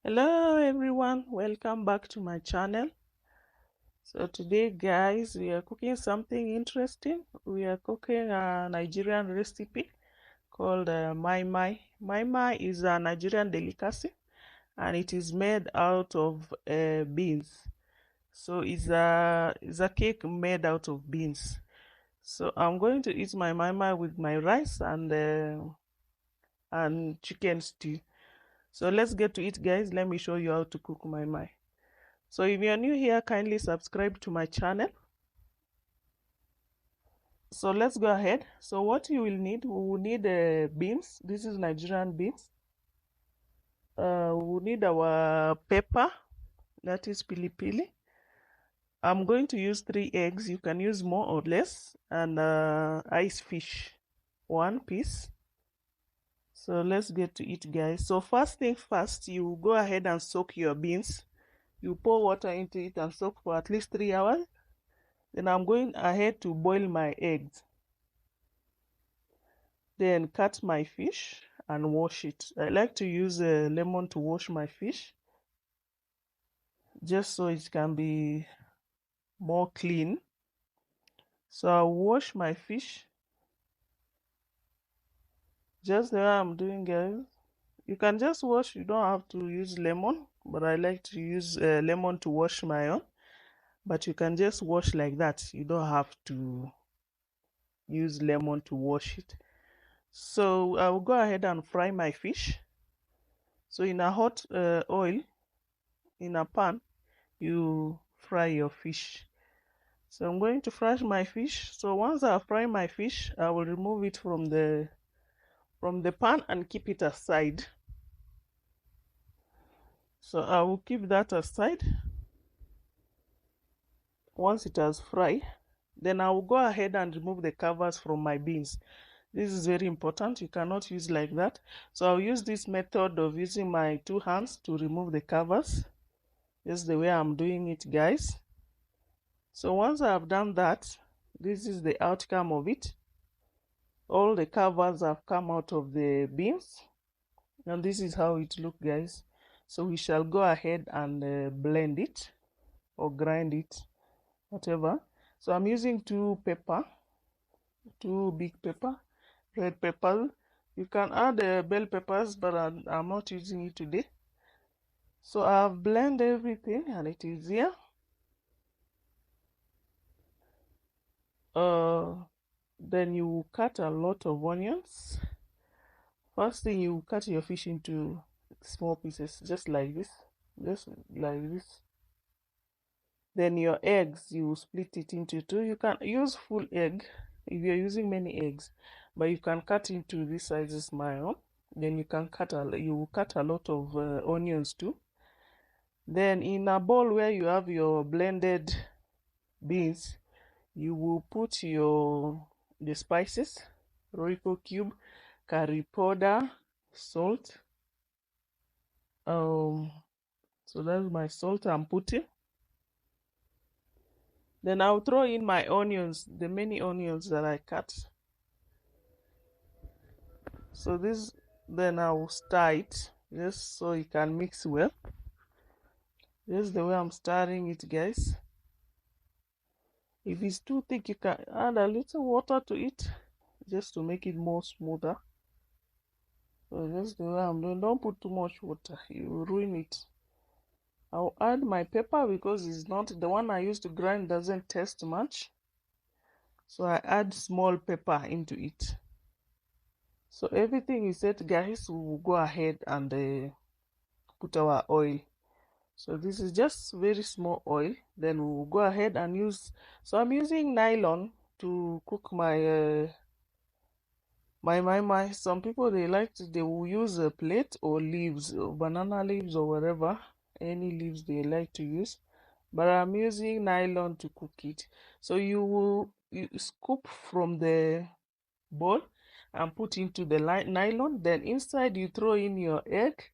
Hello everyone, welcome back to my channel. So today guys, we are cooking something interesting. We are cooking a Nigerian recipe called Moi Moi. Moi Moi is a Nigerian delicacy and it is made out of beans. So it's a cake made out of beans. So I'm going to eat my Moi Moi with my rice and chicken stew. So let's get to it guys. Let me show you how to cook Moi Moi. So if you're new here, kindly subscribe to my channel. So let's go ahead. So what you will need, we will need beans. This is Nigerian beans. We will need our pepper, that is pili pili. I'm going to use 3 eggs. You can use more or less. And ice fish, 1 piece. So let's get to it guys. So first thing first, you go ahead and soak your beans. You pour water into it and soak for at least 3 hours. Then I'm going ahead to boil my eggs. Then cut my fish and wash it. I like to use a lemon to wash my fish, just so it can be more clean. So I'll wash my fish just the way I'm doing, guys. You can just wash, you don't have to use lemon, but I like to use lemon to wash my own. But you can just wash like that. You don't have to use lemon to wash it. So I will go ahead and fry my fish. So in a hot oil, in a pan, you fry your fish. So I'm going to fry my fish. So once I fry my fish, I will remove it from the pan and keep it aside. So I will keep that aside. Once it has fried, then I will go ahead and remove the covers from my beans. This is very important. You cannot use like that. So I'll use this method of using my 2 hands to remove the covers. This is the way I'm doing it, guys. So once I have done that, this is the outcome of it. All the covers have come out of the beans, and this is how it looks, guys. So we shall go ahead and blend it or grind it, whatever. So I'm using 2 big pepper, red pepper. You can add bell peppers, but I'm not using it today. So I've blended everything and it is here. Then you cut a lot of onions. First thing, you cut your fish into small pieces, just like this. Then your eggs, you split it into 2. You can use full egg if you're using many eggs, but you can cut into this sizes my own. Then you can cut a lot of onions too. Then in a bowl where you have your blended beans, you will put the spices, Royco cube, curry powder, salt. So that's my salt I'm putting. Then I'll throw in my onions, the many onions that I cut. So then I will stir it just so it can mix well. This is the way I'm stirring it, guys. If it's too thick, you can add a little water to it just to make it more smoother. So that's the way I'm doing. Don't put too much water, you will ruin it. I'll add my pepper because it's not the one I used to grind, doesn't taste much. So I add small pepper into it. So everything is set, guys. We will go ahead and put our oil. So this is just very small oil. Then we will go ahead and use. So I'm using nylon to cook my my. Some people they will use a plate or leaves, or banana leaves or whatever, any leaves they like to use. But I'm using nylon to cook it. So you scoop from the bowl and put into the nylon. Then inside you throw in your egg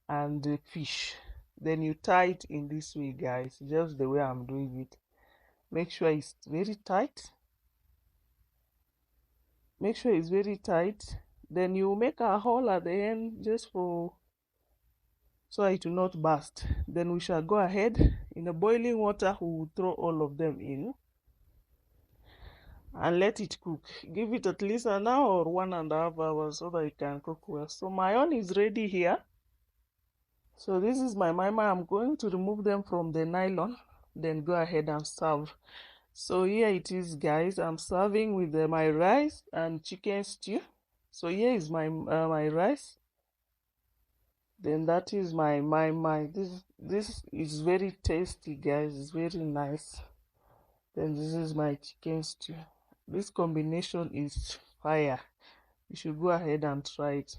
and the fish. Then you tie it in this way, guys, just the way I'm doing it. Make sure it's very tight. Then you make a hole at the end just so so it will not burst. Then we shall go ahead in the boiling water. We will throw all of them in and let it cook. Give it at least an hour or 1.5 hours so that it can cook well. So my own is ready here. So this is my Moi Moi. I'm going to remove them from the nylon, then go ahead and serve. So here it is, guys. I'm serving with my rice and chicken stew. So here is my my rice. Then that is my Moi Moi. This is very tasty, guys. It's very nice. Then this is my chicken stew. This combination is fire. You should go ahead and try it.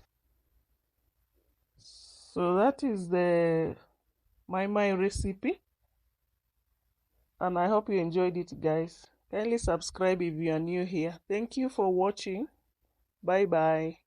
So that is the Moi Moi recipe, and I hope you enjoyed it, guys. Kindly subscribe if you are new here. Thank you for watching. Bye bye.